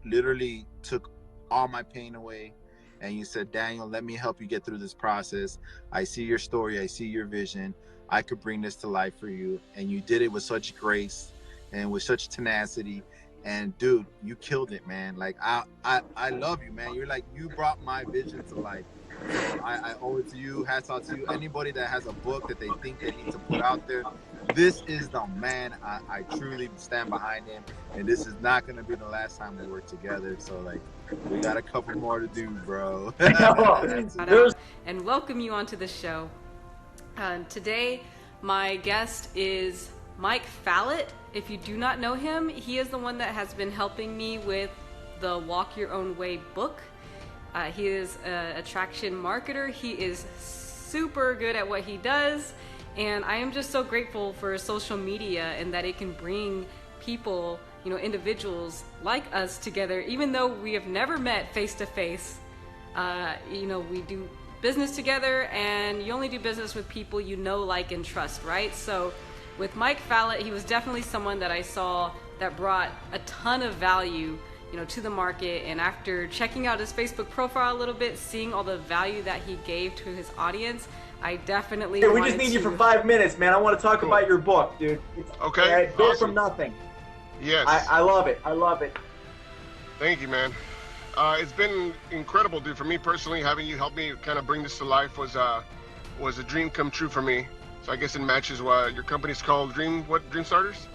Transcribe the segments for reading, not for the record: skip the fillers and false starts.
literally took all my pain away, and you said, Daniel, let me help you get through this process. I see your story, I see your vision. I could bring this to life for you. And you did it with such grace and with such tenacity. And dude, you killed it, man. Like I love you, man. You're like, you brought my vision to life. So I owe it to you. Hats off to you. Anybody that has a book that they think they need to put out there, this is the man. I truly stand behind him, and this is not going to be the last time we work together. So like, we got a couple more to do, bro. And welcome you onto the show. Today, my guest is Mike Fallat. If you do not know him, he is the one that has been helping me with the Walk Your Own Way book. He is an attraction marketer. He is super good at what he does. And I am just so grateful for social media and that it can bring people, individuals like us together, even though we have never met face to face. We do business together, and you only do business with people you know, like, and trust, right? So with Mike Fallat, he was definitely someone that I saw that brought a ton of value, to the market. And after checking out his Facebook profile a little bit, seeing all the value that he gave to his audience, I definitely we just need you for 5 minutes, man. I want to talk about your book, dude. Okay. Right? Built from nothing. Yes. I love it. I love it. Thank you, man. It's been incredible, dude. For me personally, having you help me kind of bring this to life was a dream come true for me. So I guess it matches what your company's called. Dream Starters?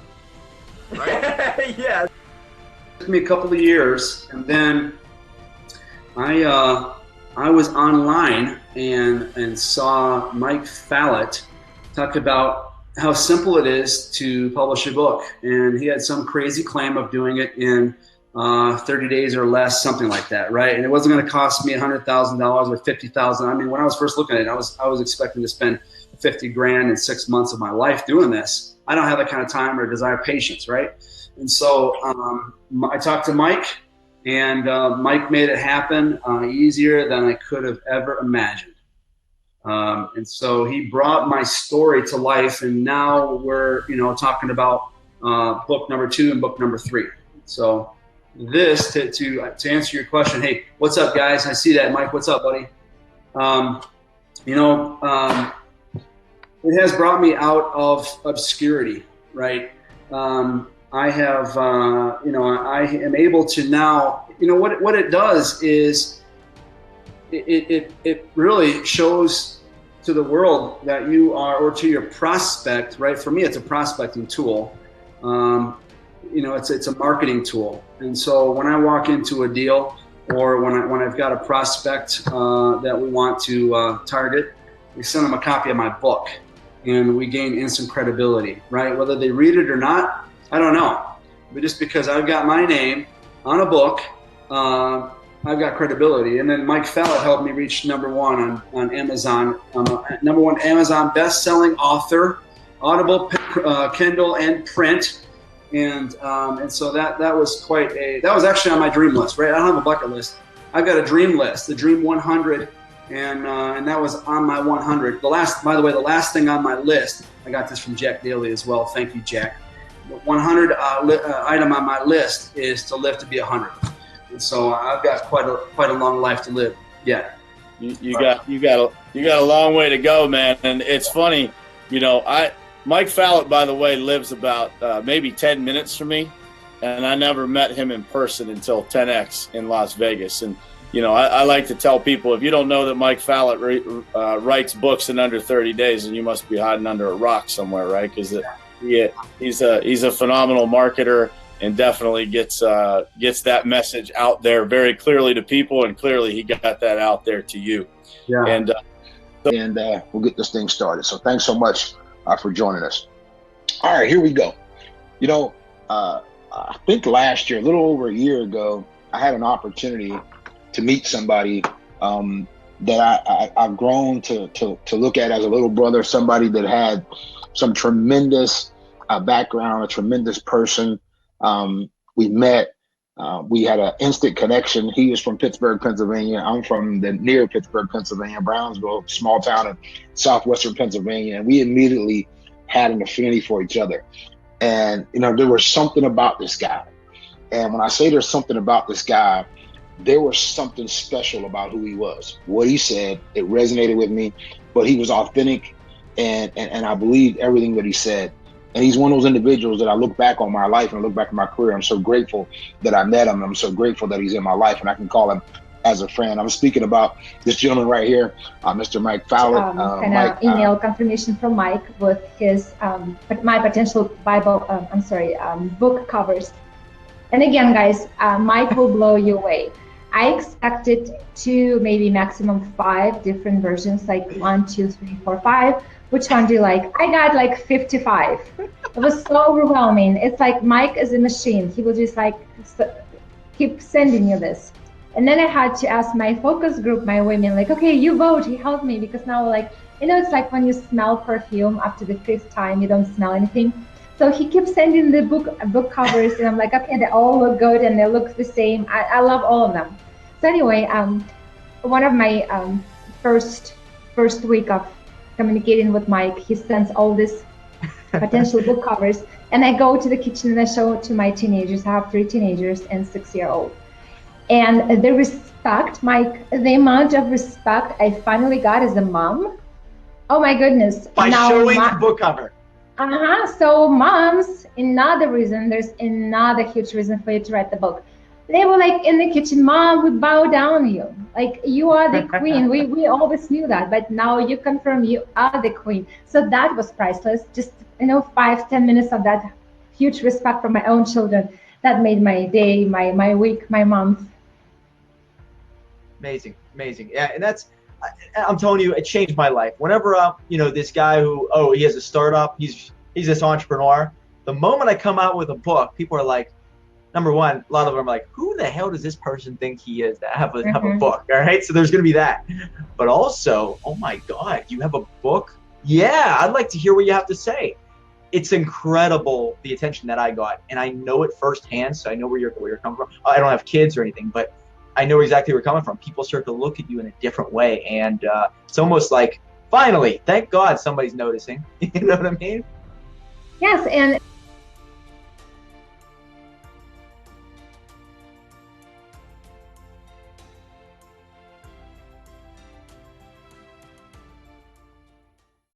Right? Yeah. It took me a couple of years, and then I was online and saw Mike Fallat talk about how simple it is to publish a book, and he had some crazy claim of doing it in 30 days or less, something like that, right? And it wasn't going to cost me $100,000 or $50,000. I mean, when I was first looking at it, I was expecting to spend $50,000 in 6 months of my life doing this. I don't have that kind of time or desire, patience, right? And so I talked to Mike, and Mike made it happen easier than I could have ever imagined. And so he brought my story to life, and now we're talking about book number 2 and book number 3. So this to answer your question. Hey, what's up, guys? I see that, Mike. What's up, buddy? It has brought me out of obscurity, right? I have, I am able to now, what it does is it really shows to the world that you are, or to your prospect, right? For me, it's a prospecting tool. It's a marketing tool. And so when I walk into a deal, or when I've got a prospect that we want to target, we send them a copy of my book, and we gain instant credibility, right? Whether they read it or not, I don't know. But just because I've got my name on a book, I've got credibility. And then Mike Fallat helped me reach #1 on Amazon. I'm a #1 Amazon best-selling author, Audible, Kindle, and print. And so that was that was actually on my dream list, right? I don't have a bucket list. I've got a dream list, the Dream 100, and that was on my 100. By the way, the last thing on my list, I got this from Jack Daly as well. Thank you, Jack. The 100 item on my list is to live to be 100. And so I've got quite a long life to live yet. You got a long way to go, man. And it's funny, Mike Fallat, by the way, lives about maybe 10 minutes from me, and I never met him in person until 10X in Las Vegas. And I like to tell people, if you don't know that Mike Fallat writes books in under 30 days, then you must be hiding under a rock somewhere, right? Because he's a phenomenal marketer, and definitely gets that message out there very clearly to people, and clearly he got that out there to you. Yeah. And we'll get this thing started. So thanks so much for joining us. All right, here we go. I think last year, a little over a year ago, I had an opportunity to meet somebody that I've grown to look at as a little brother, somebody that had some tremendous background, a tremendous person. We met, we had an instant connection. He is from Pittsburgh, Pennsylvania. I'm from near Pittsburgh, Pennsylvania, Brownsville, small town in southwestern Pennsylvania. And we immediately had an affinity for each other. And, there was something about this guy. And when I say there's something about this guy, there was something special about who he was. What he said, it resonated with me, but he was authentic, and I believed everything that he said. And he's one of those individuals that I look back on my life and I look back at my career. I'm so grateful that I met him. I'm so grateful that he's in my life and I can call him as a friend. I'm speaking about this gentleman right here, Mr. Mike Fallat. Kind of email confirmation from Mike with his my potential book covers. And again, guys, Mike will blow you away. I expected 2, maybe maximum 5 different versions, like 1, 2, 3, 4, 5. Which one do you like? I got like 55. It was so overwhelming. It's like Mike is a machine. He will just like keep sending you this. And then I had to ask my focus group, my women, like, okay, you vote. He helped me because now, like, it's like when you smell perfume after the 5th time, you don't smell anything. So he keeps sending the book covers, and I'm like, okay, they all look good and they look the same. I love all of them. So anyway, one of my first week of communicating with Mike, he sends all these potential book covers, and I go to the kitchen and I show it to my teenagers. I have 3 teenagers and 6-year-old. And the respect, Mike, the amount of respect I finally got as a mom, oh my goodness. By showing the book cover. So moms, there's another huge reason for you to write the book. They were like in the kitchen, Mom, we bow down to you. Like, you are the queen. We always knew that, but now you confirm you are the queen. So that was priceless. Just, 5-10 minutes of that huge respect for my own children. That made my day, my week, my month. Amazing. Yeah, and I'm telling you, it changed my life. Whenever, this guy who, he has a startup, he's this entrepreneur. The moment I come out with a book, people are like, number one, a lot of them are like, who the hell does this person think he is to have a book? All right. So there's going to be that. But also, oh my God, you have a book? Yeah. I'd like to hear what you have to say. It's incredible, the attention that I got. And I know it firsthand. So I know where you're coming from. I don't have kids or anything, but I know exactly where you're coming from. People start to look at you in a different way. And it's almost like, finally, thank God somebody's noticing. You know what I mean? Yes. And